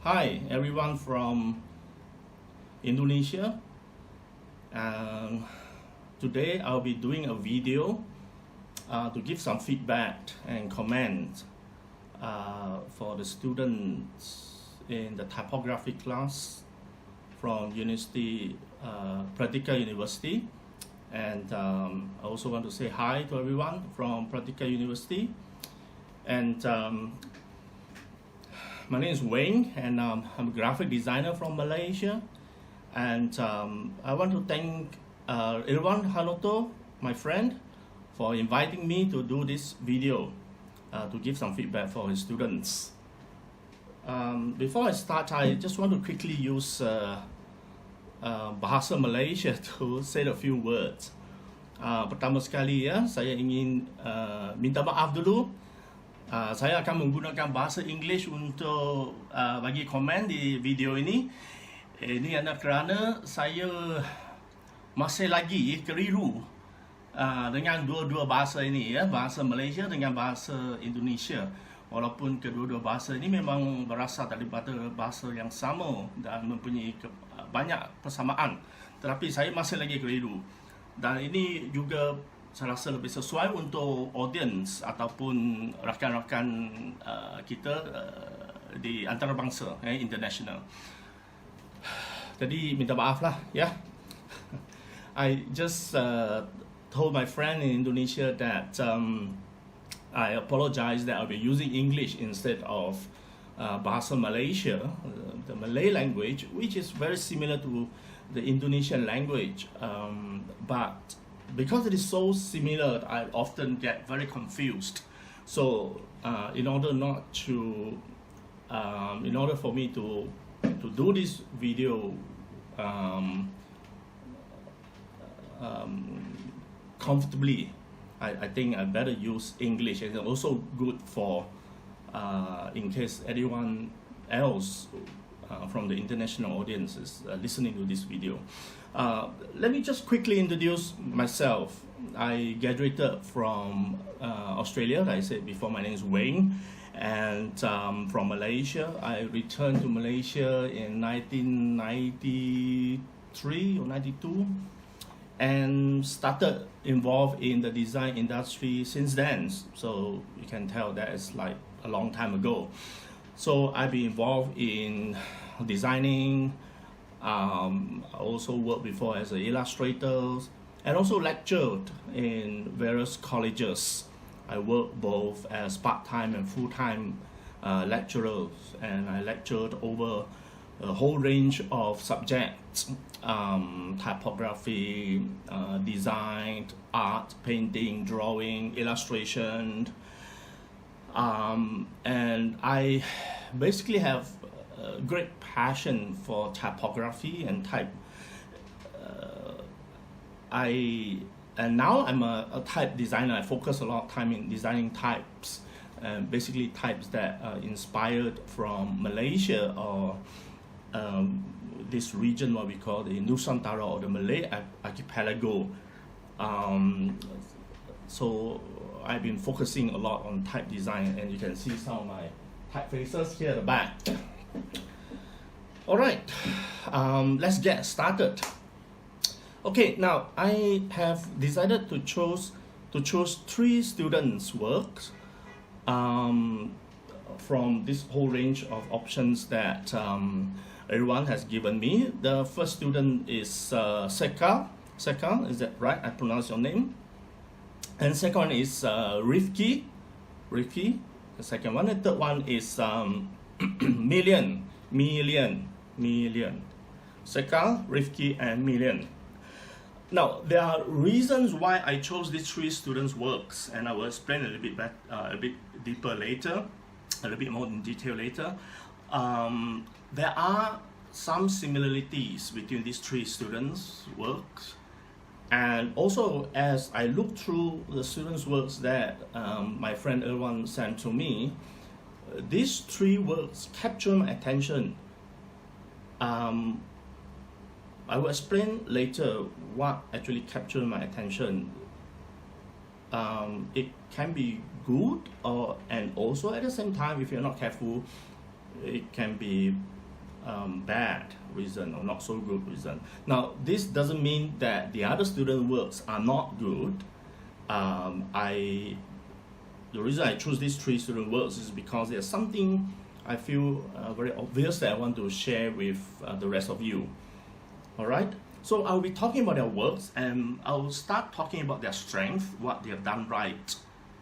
Hi everyone from Indonesia. Today I'll be doing a video to give some feedback and comment for the students in the typography class from Pradita University. And I also want to say hi to everyone from Pradita University. And my name is Weng, and I'm a graphic designer from Malaysia. And I want to thank Irwan Hanoto, my friend, for inviting me to do this video to give some feedback for his students. Before I start, I just want to quickly use Bahasa Malaysia to say a few words. Pertama sekali ya, saya ingin minta maaf dulu. Saya akan menggunakan bahasa English untuk bagi komen di video ini. Ini adalah kerana saya masih lagi keliru dengan dua-dua bahasa ini ya, bahasa Malaysia dengan bahasa Indonesia. Walaupun kedua-dua bahasa ini memang berasal daripada bahasa yang sama dan mempunyai banyak persamaan, tetapi saya masih lagi keliru. Dan ini juga saya rasa lebih sesuai untuk audience ataupun rakan-rakan kita di antarabangsa, international. Jadi minta maaf lah ya. I just told my friend in Indonesia that I apologize that I'll be using English instead of Bahasa Malaysia, the Malay language, which is very similar to the Indonesian language, but because it is so similar, I often get very confused. So, in order for me to do this video comfortably, I think I better use English, and also good for in case anyone else from the international audiences listening to this video. Let me just quickly introduce myself. I graduated from Australia, like I said before. My name is Weng, and from Malaysia. I returned to Malaysia in 1993 or 92, and started involved in the design industry since then. So you can tell that it's like a long time ago. So I've been involved in designing. I also worked before as an illustrator, and also lectured in various colleges. I worked both as part-time and full-time lecturers, and I lectured over a whole range of subjects: typography, design, art, painting, drawing, illustration. And I basically have a great passion for typography and type. And now I'm a type designer. I focus a lot of time in designing types, basically types that are inspired from Malaysia or this region, what we call the Nusantara or the Malay archipelago. So I've been focusing a lot on type design, and you can see some of my typefaces here at the back. All right, let's get started. Okay, now I have decided to choose 3 students' works from this whole range of options that everyone has given me. The first student is Seka. Seka, is that right? I pronounce your name. And second one is Rifki, the second one. And third one is Million. Seka, Rifki, and Million. Now, there are reasons why I chose these 3 students' works, and I will explain a bit deeper later, a little bit more in detail later. There are some similarities between these 3 students' works. And also, as I look through the students' works that my friend Irwan sent to me, these 3 works capture my attention. I will explain later what actually captured my attention. It can be good, and also at the same time, if you're not careful, it can be bad reason or not so good reason. Now, this doesn't mean that the other student works are not good. The reason I choose these 3 student works is because there's something I feel very obvious that I want to share with the rest of you. All right. So I'll be talking about their works, and I'll start talking about their strength, what they have done right,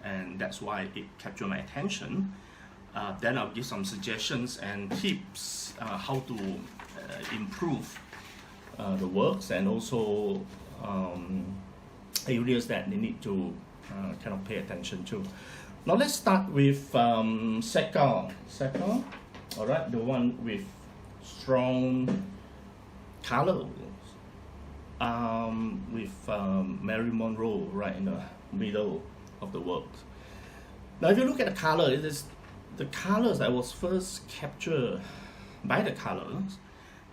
and that's why it captured my attention. Then I'll give some suggestions and tips how to improve the works, and also areas that they need to kind of pay attention to. Now let's start with Sekar. Sekar, all right, the one with strong color, with Mary Monroe right in the middle of the work. Now, if you look at the color, it is the colors that was first captured by the colors.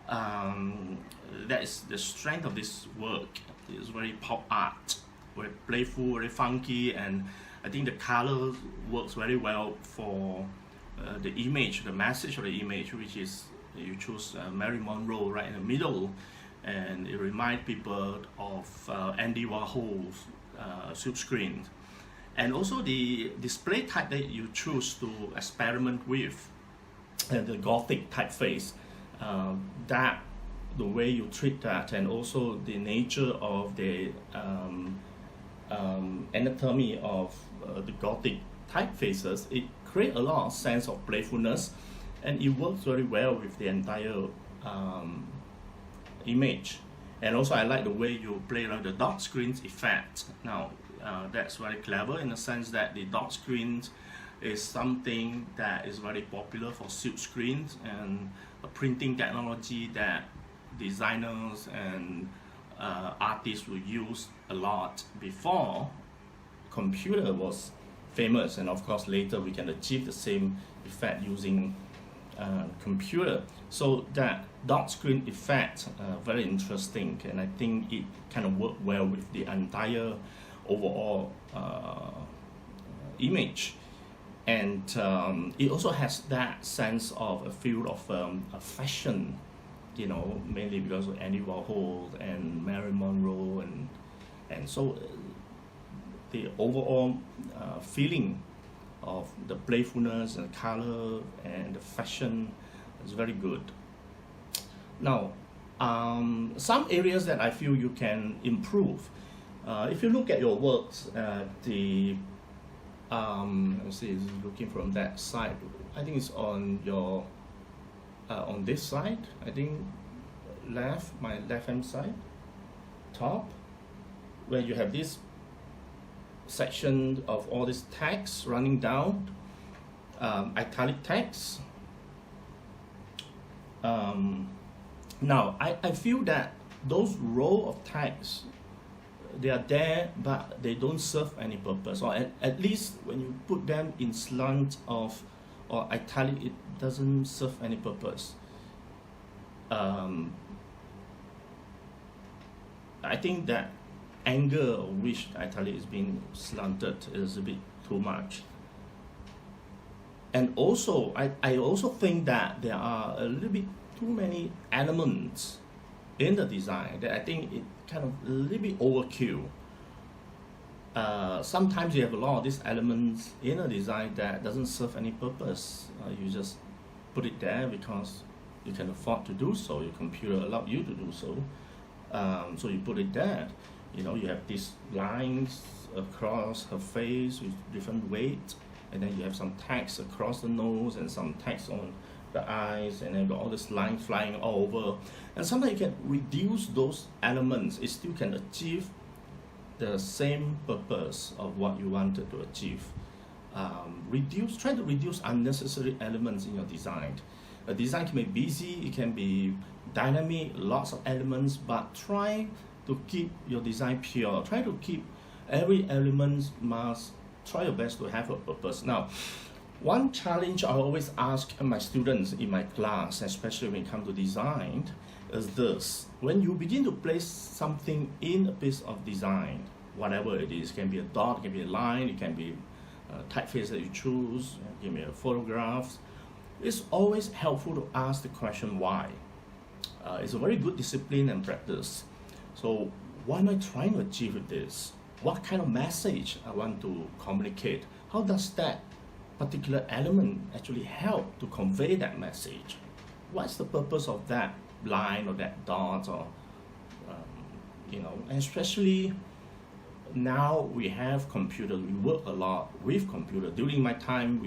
That is the strength of this work. It is very pop art, very playful, very funky, and I think the color works very well for the image, the message of the image, which is you choose Mary Monroe right in the middle, and it reminds people of Andy Warhol's silk screen. And also the display type that you choose to experiment with, the Gothic typeface, that the way you treat that, and also the nature of the anatomy of the Gothic typefaces, it creates a lot of sense of playfulness, and it works very well with the entire image. And also I like the way you play around the dot screens effect. Now that's very clever in the sense that the dot screens is something that is very popular for silk screens and a printing technology that designers and artists will use a lot before computer was famous, and of course later we can achieve the same effect using computer. So that dot screen effect, very interesting, and I think it kind of worked well with the entire overall image. And it also has that sense of a feel of a fashion, you know, mainly because of Andy Warhol and Marilyn Monroe, and so the overall feeling of the playfulness and color and the fashion is very good. Now, some areas that I feel you can improve. If you look at your works, let's see, looking from that side, I think it's on your on this side, I think my left hand side top, where you have this section of all this text running down, italic text. Now I feel that those row of text, they are there but they don't serve any purpose, or at least when you put them in slant of or italic, it doesn't serve any purpose. I think that angle of which italic is being slanted is a bit too much. And also I also think that there are a little bit too many elements in the design that I think it kind of a little bit overkill. Sometimes you have a lot of these elements in a design that doesn't serve any purpose. You just put it there because you can afford to do so. Your computer allowed you to do so. So you put it there. You know, you have these lines across her face with different weight, and then you have some text across the nose and some text on the eyes, and then you got all this line flying all over. And sometimes you can reduce those elements. It still can achieve the same purpose of what you wanted to achieve. Try to reduce unnecessary elements in your design. A design can be busy, it can be dynamic, lots of elements, but try to keep your design pure. Try to keep every element try your best to have a purpose. Now, one challenge I always ask my students in my class, especially when it comes to design, is this. When you begin to place something in a piece of design, whatever it is, it can be a dot, it can be a line, it can be a typeface that you choose, it can be a photograph. it's always helpful to ask the question why. It's a very good discipline and practice. So what am I trying to achieve with this? What kind of message I want to communicate? How does that particular element actually help to convey that message? What's the purpose of that line or that dot, or and especially now we have computers, we work a lot with computers. During my time,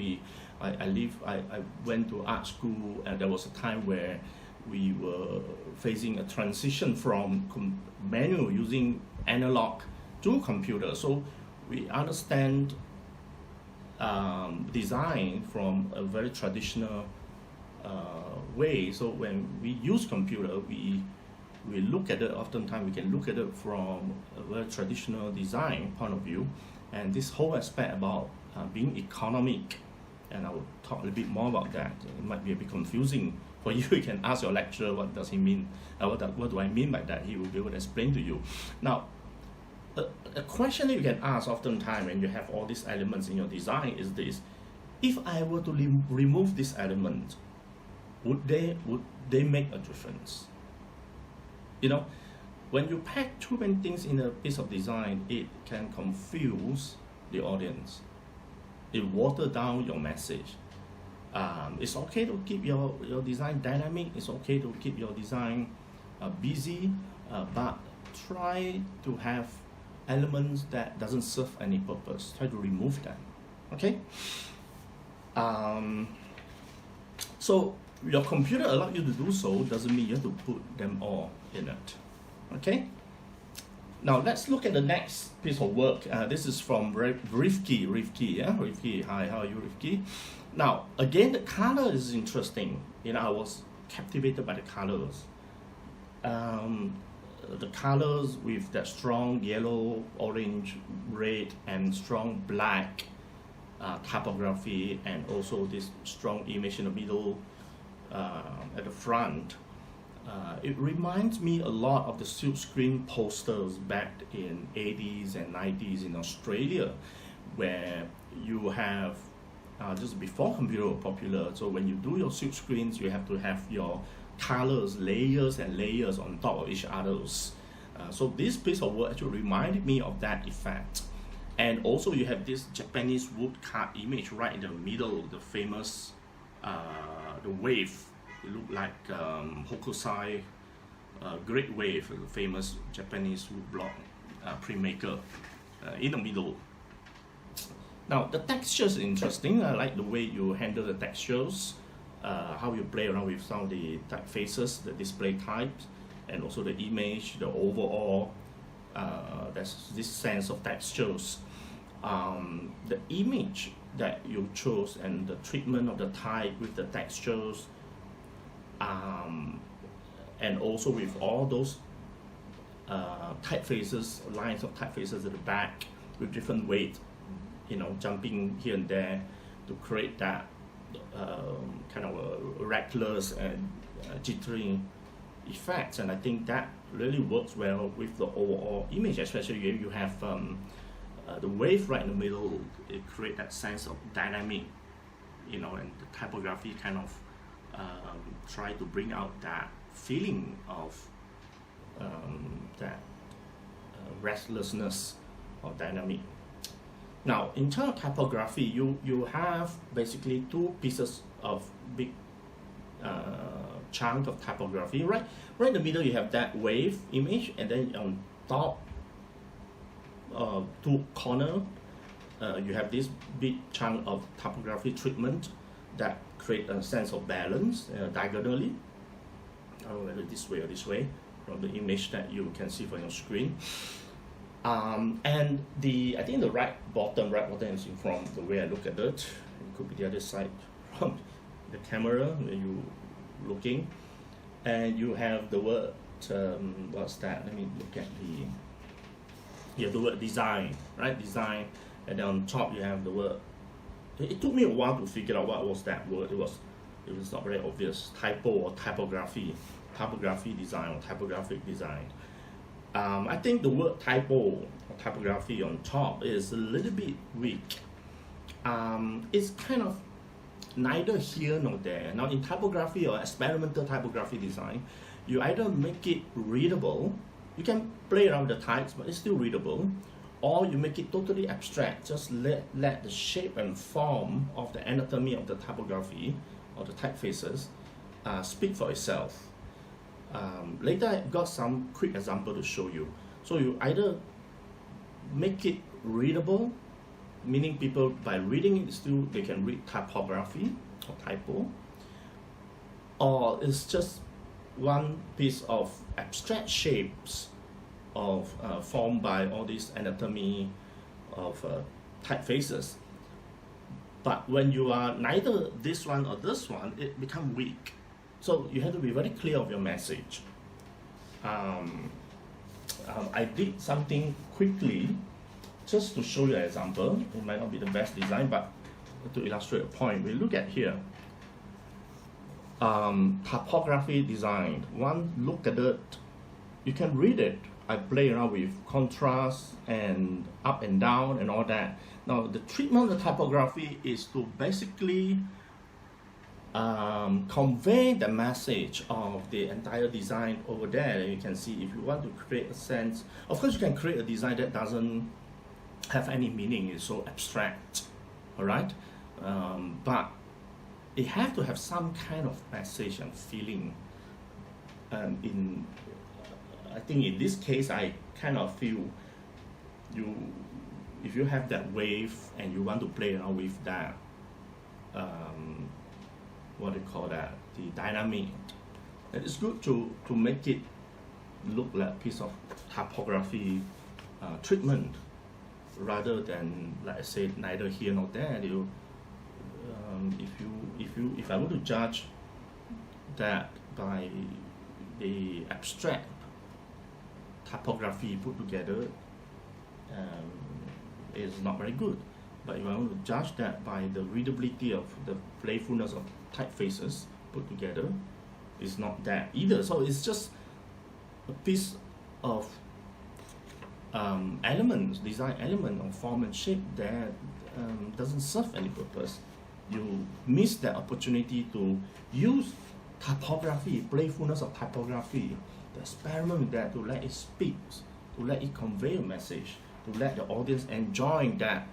I went to art school, and there was a time where we were facing a transition from manual, using analog, to computer. So we understand design from a very traditional way. So when we use computer, we look at it, oftentimes we can look at it from a very traditional design point of view. And this whole aspect about being economic, and I will talk a little bit more about that. It might be a bit confusing for you. You can ask your lecturer, what does he mean? What do I mean by that? He will be able to explain to you. Now, a question that you can ask oftentimes when you have all these elements in your design is this: if I were to remove this element, would they make a difference? When you pack too many things in a piece of design, it can confuse the audience. It waters down your message. It's okay to keep your design dynamic. It's okay to keep your design busy, but try to have elements that doesn't serve any purpose. Try to remove them. Okay. So your computer allows you to do so, doesn't mean you have to put them all in it. Okay. Now let's look at the next piece of work. This is from Rifki. Rifki, hi, how are you, Rifki? Now again, the color is interesting. I was captivated by the colors. The colors with that strong yellow, orange, red, and strong black typography, and also this strong image in the middle at the front. It reminds me a lot of the silkscreen posters back in 80s and 90s in Australia, where you have just before computer were popular. So when you do your silk screens, you have to have your colors, layers and layers on top of each others. So this piece of work actually reminded me of that effect. And also you have this Japanese woodcut image right in the middle, the famous the wave. It looked like Hokusai Great Wave, the famous Japanese woodblock printmaker in the middle. Now the textures are interesting. I like the way you handle the textures, how you play around with some of the typefaces, the display types, and also the image, the overall, there's this sense of textures. The image that you chose and the treatment of the type with the textures, and also with all those typefaces, lines of typefaces at the back with different weight, jumping here and there to create that kind of a reckless and jittery effects. And I think that really works well with the overall image, especially if you have the wave right in the middle. It creates that sense of dynamic, and the typography kind of try to bring out that feeling of that restlessness or dynamic. Now, in terms of typography, you have basically two pieces of big chunk of typography. Right in the middle, you have that wave image, and then on top, two corner, you have this big chunk of typography treatment that create a sense of balance diagonally, whether this way or this way, from the image that you can see from your screen. And I think the right bottom is from the way I look at it. It could be the other side from the camera where you looking, and you have the word what's that? Let me look at you have the word design, right? Design, and then on top you have the word. It took me a while to figure out what was that word. It was not very obvious. Typo or typography design or typographic design. I think the word typo or typography on top is a little bit weak. It's kind of neither here nor there. Now in typography or experimental typography design, you either make it readable, you can play around with the types, but it's still readable, or you make it totally abstract, just let the shape and form of the anatomy of the typography or the typefaces speak for itself. Later I got some quick example to show you. So you either make it readable, meaning people by reading it still they can read typography or typo, or it's just one piece of abstract shapes of formed by all this anatomy of typefaces. But when you are neither this one or this one, it becomes weak. So you have to be very clear of your message. I did something quickly just to show you an example. It might not be the best design, but to illustrate a point, we look at here. Typography design. One look at it, you can read it. I play around with contrast and up and down and all that. Now the treatment of the typography is to basically convey the message of the entire design over there. And you can see if you want to create a sense, of course you can create a design that doesn't have any meaning, it's so abstract, all right? But it has to have some kind of message and feeling. I think in this case, I kind of feel if you have that wave and you want to play around with that, what do you call that, the dynamic, it's good to make it look like a piece of typography treatment, rather than, like I said, neither here nor there. If I were to judge that by the abstract typography put together, is not very good. But if I want to judge that by the readability of the playfulness of typefaces put together, it's not that either. So it's just a piece of elements, design element of form and shape that doesn't serve any purpose. You miss that opportunity to use typography, playfulness of typography, to experiment with that, to let it speak, to let it convey a message, to let the audience enjoy that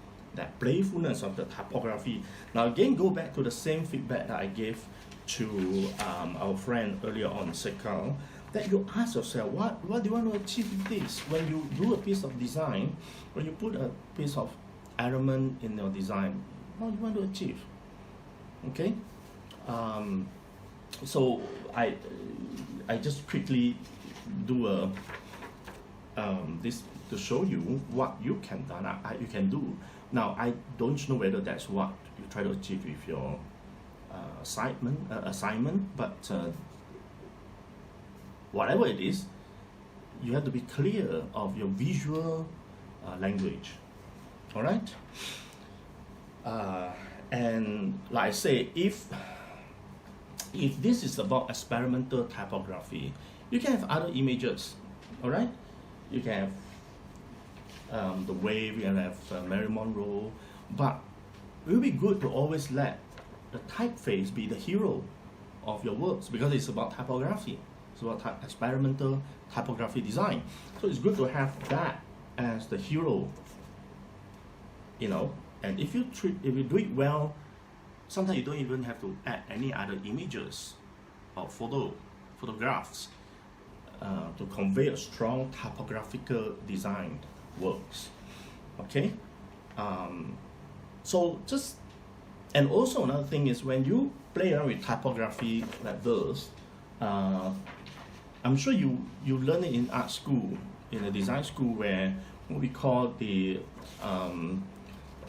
playfulness of the typography. Now again, go back to the same feedback that I gave to our friend earlier on, Sekal, that you ask yourself, what do you want to achieve with this? When you do a piece of design, when you put a piece of element in your design, what do you want to achieve? Okay? So I just quickly do this to show you what you can do. Now I don't know whether that's what you try to achieve with your assignment, but whatever it is, you have to be clear of your visual language. All right. And like I say, if this is about experimental typography, you can have other images. All right. You can have the wave, you can have Mary Monroe, but it will be good to always let the typeface be the hero of your works, because it's about typography. It's about experimental typography design. So it's good to have that as the hero, you know. And if you do it well, sometimes you don't even have to add any other images or photographs to convey a strong typographical design works. Okay. So just, and also another thing is, when you play around with typography like this, I'm sure you learn it in art school, in a design school, where what we call the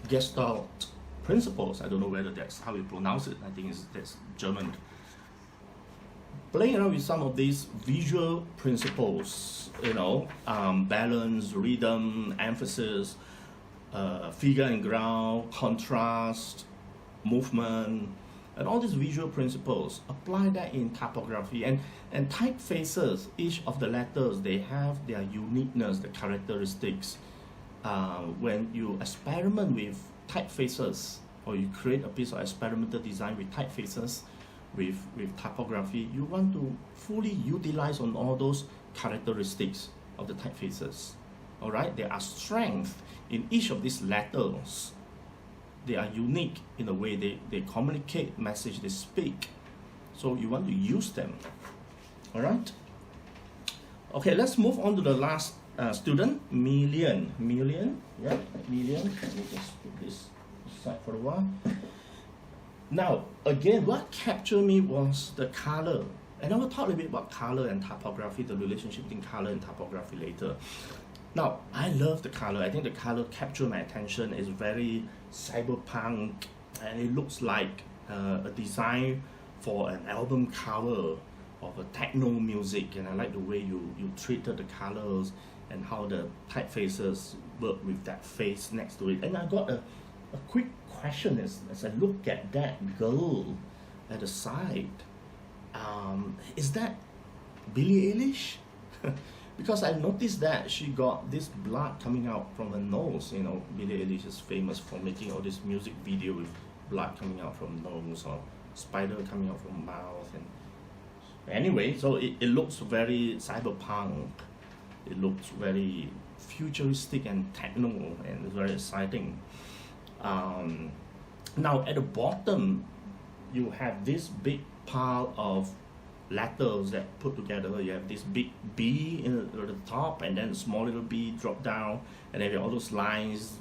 Gestalt principles. I don't know whether that's how you pronounce it. I think that's German. Playing around with some of these visual principles, you know, balance, rhythm, emphasis, figure and ground, contrast, movement, and all these visual principles, apply that in typography. And typefaces, each of the letters, they have their uniqueness, the characteristics. When you experiment with typefaces, or you create a piece of experimental design with typefaces, with typography, you want to fully utilize on all those characteristics of the typefaces. All right, there are strengths in each of these letters. They are unique in the way they communicate message, they speak. So you want to use them. All right. Okay, let's move on to the last student, Million. Yeah, Million. Let me just put this aside for a while. Now, again, what captured me was the color. And I will talk a little bit about color and typography, the relationship between color and typography later. Now, I love the color. I think the color captured my attention. It's very cyberpunk, and it looks like a design for an album cover of a techno music. And I like the way you treated the colors and how the typefaces work with that face next to it. And I got a quick question as I look at that girl at the side. Is that Billie Eilish? Because I noticed that she got this blood coming out from her nose. You know, Billie Eilish is famous for making all this music video with blood coming out from nose or spider coming out from mouth. And anyway, so it looks very cyberpunk. It looks very futuristic and techno, and it's very exciting. Now at the bottom, you have this big pile of letters that put together. You have this big B at the top, and then a small little B drop down, and then all those lines,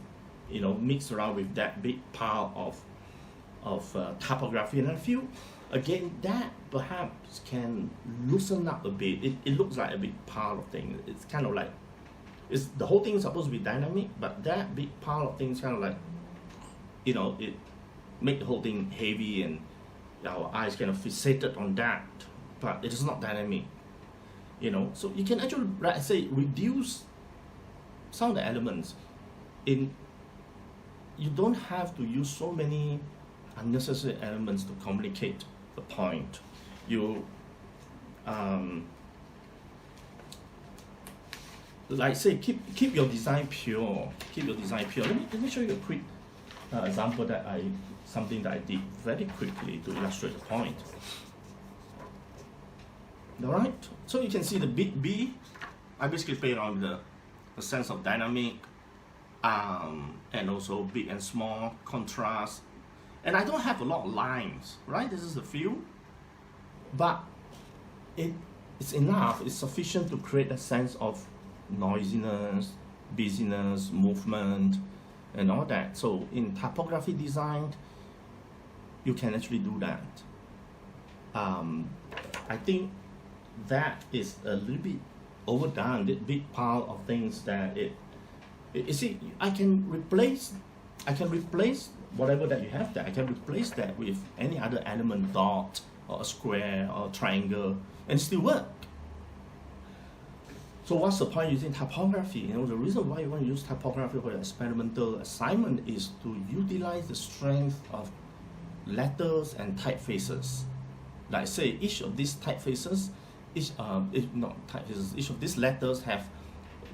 you know, mixed around with that big pile of typography. And I feel, again, that perhaps can loosen up a bit. It looks like a big pile of things. It's kind of like, the whole thing is supposed to be dynamic, but that big pile of things kind of like, you know, it make the whole thing heavy, and our eyes kind of fixated on that, but it is not dynamic, you know. So you can actually, like I say, reduce some of the elements. You don't have to use so many unnecessary elements to communicate the point. You like say, keep your design pure. Keep your design pure. Let me show you a quick example something that I did very quickly to illustrate the point. All right, so you can see the big B. I basically play around with the sense of dynamic, and also big and small contrast. And I don't have a lot of lines, right? This is a few, but it's enough. It's sufficient to create a sense of noisiness, busyness, movement, and all that. So in typography design, you can actually do that. I think that is a little bit overdone, the big pile of things that you see, I can replace whatever that you have there. I can replace that with any other element, dot or a square or a triangle, and still work. So what's the point using typography? You know, the reason why you want to use typography for the experimental assignment is to utilize the strength of letters and typefaces. Like I say, each of these typefaces, each of these letters have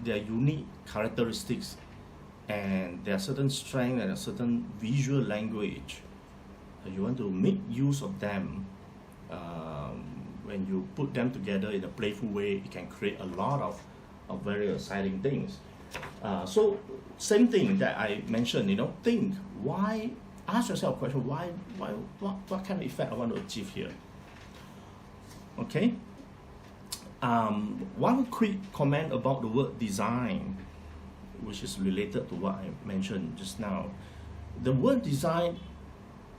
their unique characteristics, and there are certain strength and a certain visual language. You want to make use of them. When you put them together in a playful way, it can create a lot of very exciting things. So same thing that I mentioned, you know, ask yourself a question, what kind of effect I want to achieve here? Okay. One quick comment about the word design, which is related to what I mentioned just now. The word design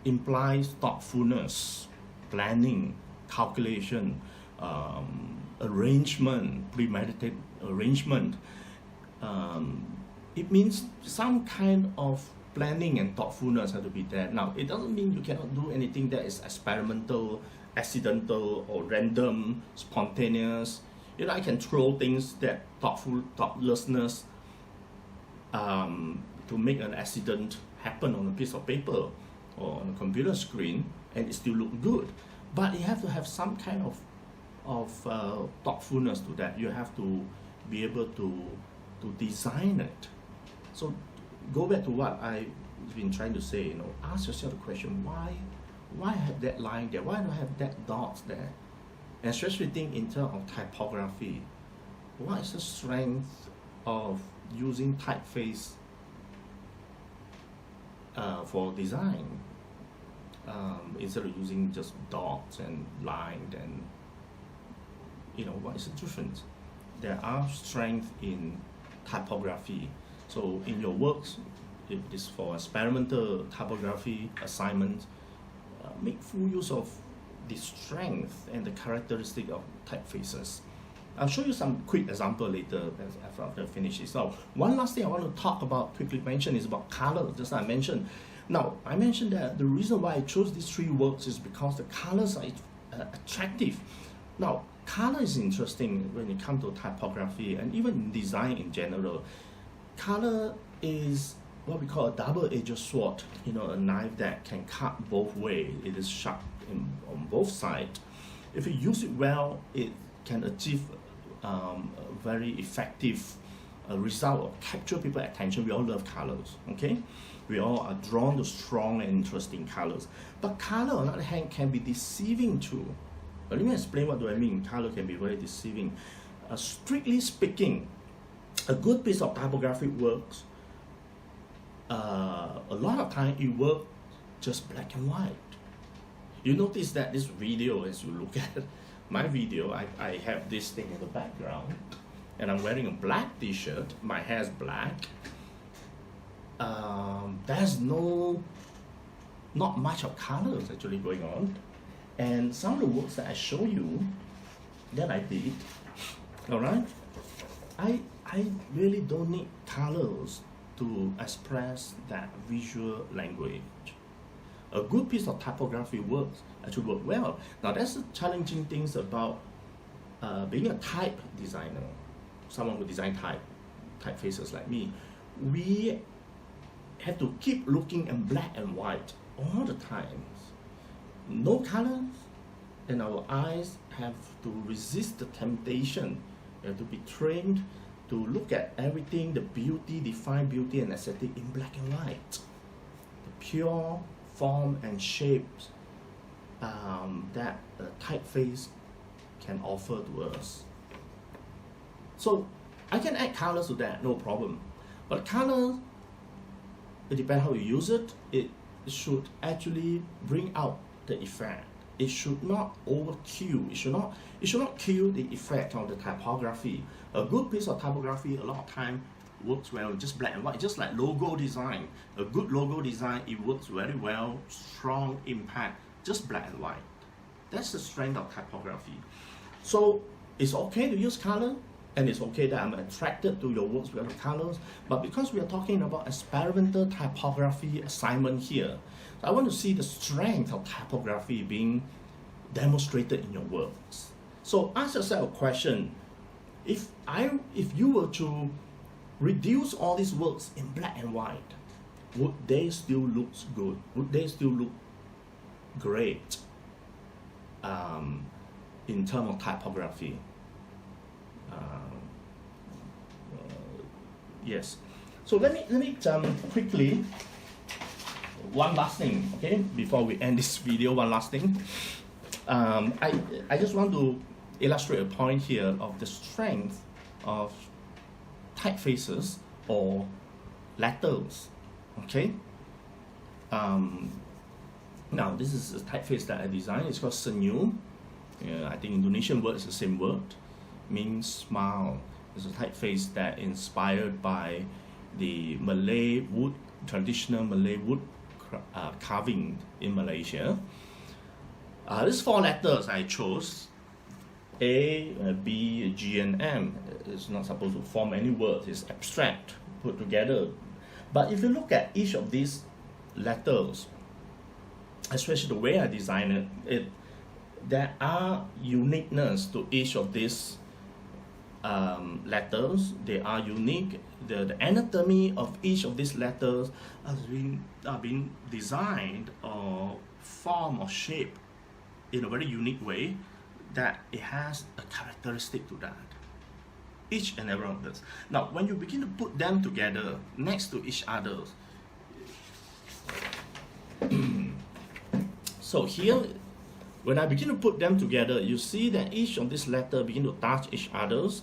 implies thoughtfulness, planning, calculation, arrangement, premeditated arrangement. It means some kind of planning and thoughtfulness have to be there. Now, it doesn't mean you cannot do anything that is experimental, accidental, or random, spontaneous. You know, I can throw things that thoughtlessness to make an accident happen on a piece of paper or on a computer screen, and it still look good. But you have to have some kind of thoughtfulness to that. You have to be able to design it. So go back to what I been trying to say, ask yourself the question, why have that line there? Why do I have that dot there? And especially think in terms of typography. What is the strength of using typeface for design instead of using just dots and lines? And what is the difference? There are strengths in typography. So in your works, if it is for experimental typography assignments, make full use of the strength and the characteristic of typefaces. I'll show you some quick example later after I finish this. Now, one last thing I want to talk about, quickly mention, is about color, just like I mentioned. Now, I mentioned that the reason why I chose these three works is because the colors are attractive. Now, color is interesting when it comes to typography and even design in general. Color is what we call a double-edged sword, a knife that can cut both ways. It is sharp on both sides. If you use it well, it can achieve a very effective result or capture people's attention. We all love colors, okay? We all are drawn to strong and interesting colors. But color, on the other hand, can be deceiving too. Let me explain what do I mean. Color can be very deceiving. Strictly speaking, a good piece of typographic works, a lot of time it works just black and white. You notice that this video, as you look at my video, I have this thing in the background, and I'm wearing a black t-shirt, my hair is black. There's not much of colors actually going on. And some of the works that I show you, that I did, alright, I really don't need colors to express that visual language. A good piece of typography works actually work well. Now that's the challenging things about being a type designer, someone who design typefaces like me. We have to keep looking in black and white all the time. No colors, and our eyes have to resist the temptation. We have to be trained to look at everything, the beauty, define beauty and aesthetic in black and white. The pure form and shapes that a typeface can offer to us. So I can add colors to that, no problem. But color, it depends how you use it. It should actually bring out the effect. It should not overkill. It should not kill the effect of the typography. A good piece of typography a lot of time works well just black and white, just like logo design. A good logo design, it works very well, strong impact, just black and white. That's the strength of typography. So it's okay to use color, and it's okay that I'm attracted to your works with the colors, but because we are talking about experimental typography assignment here, I want to see the strength of typography being demonstrated in your works. So ask yourself a question: if you were to reduce all these works in black and white, would they still look good? Would they still look great in terms of typography? Yes. So let me quickly. One last thing, okay, before we end this video, one last thing. I just want to illustrate a point here of the strength of typefaces or letters, okay? Now, this is a typeface that I designed. It's called Senyum. I think Indonesian word is the same word, means smile. It's a typeface that inspired by the Malay wood, traditional Malay wood carving in Malaysia. These four letters I chose, A, B, G, and M. It's not supposed to form any words. It's abstract, put together. But if you look at each of these letters, especially the way I designed it, there are uniqueness to each of these letters. They are unique. The anatomy of each of these letters are being designed or formed or shaped in a very unique way that it has a characteristic to that. Each and every one of this. Now, when you begin to put them together next to each other, So here, when I begin to put them together, you see that each of these letters begin to touch each others,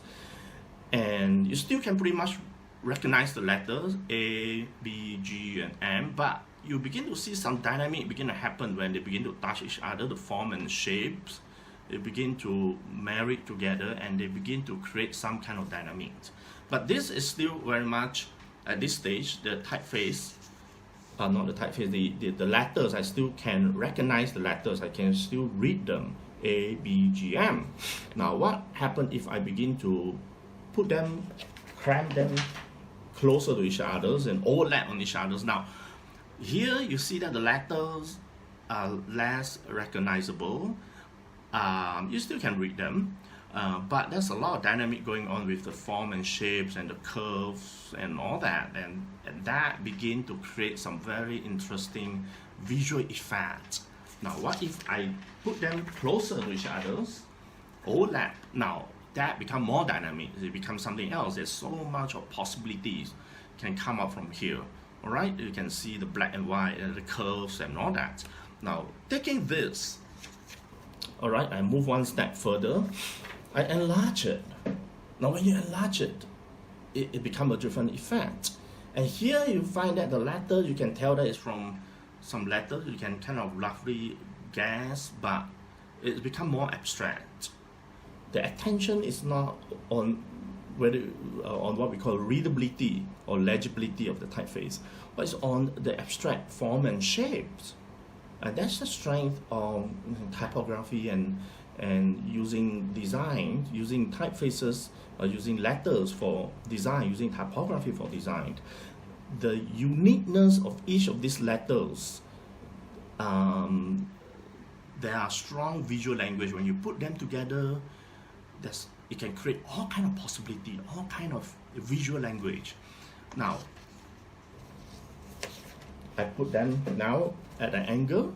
and you still can pretty much recognize the letters A, B, G, and M, but you begin to see some dynamic begin to happen when they begin to touch each other, the form and shapes. They begin to marry together and they begin to create some kind of dynamic. But this is still very much, at this stage, the typeface, not the typeface, the letters, I still can recognize the letters, I can still read them, A, B, G, M. Now what happens if I begin to put them, cram them closer to each other and overlap on each other? Now, here you see that the letters are less recognizable. You still can read them, but there's a lot of dynamic going on with the form and shapes and the curves and all that, and that begin to create some very interesting visual effects. Now, what if I put them closer to each other, overlap? Now, that becomes more dynamic. It becomes something else. There's so much of possibilities can come up from here. All right, you can see the black and white and the curves and all that. Now, taking this, all right, I move one step further. I enlarge it. Now, when you enlarge it, it becomes a different effect. And here you find that the letter, you can tell that it's from some letters. You can kind of roughly guess, but it's become more abstract. The attention is not on whether on what we call readability or legibility of the typeface, but it's on the abstract form and shapes. And that's the strength of typography and using design, using typefaces, using letters for design, using typography for design. The uniqueness of each of these letters, there are strong visual language. When you put them together, it can create all kind of possibility, all kind of visual language. Now, I put them now at an angle,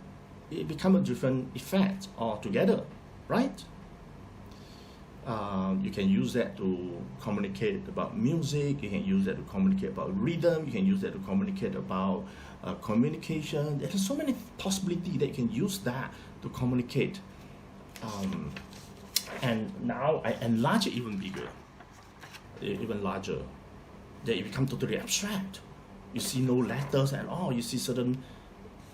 it becomes a different effect altogether, right? You can use that to communicate about music, you can use that to communicate about rhythm, you can use that to communicate about communication. There's so many possibilities that you can use that to communicate. And now I enlarge it even bigger, even larger. Then it becomes totally abstract. You see no letters at all. You see certain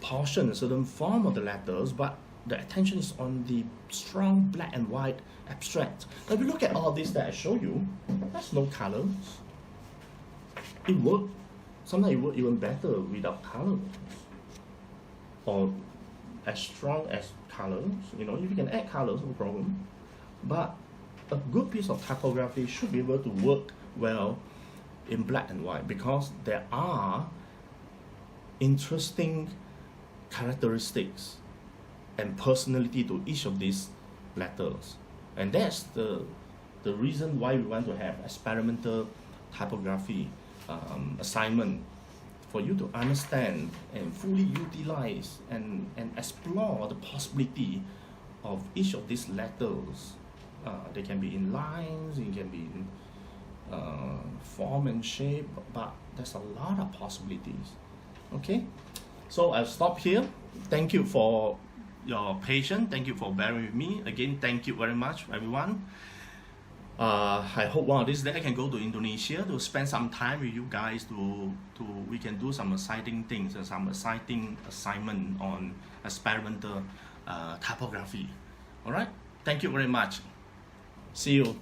portion, certain form of the letters, but the attention is on the strong black and white abstract. Now, if you look at all this that I show you, there's no colors. It works. Sometimes it works even better without colors, or as strong as colors. You know, if you can add colors, no problem. But a good piece of typography should be able to work well in black and white, because there are interesting characteristics and personality to each of these letters. And that's the reason why we want to have experimental typography assignment, for you to understand and fully utilize and explore the possibility of each of these letters. They can be in lines, it can be in form and shape, but there's a lot of possibilities. Okay, so I'll stop here. Thank you for your patience. Thank you for bearing with me. Again, thank you very much, everyone. I hope one of these days I can go to Indonesia to spend some time with you guys we can do some exciting things and some exciting assignment on experimental typography. All right, thank you very much. See you.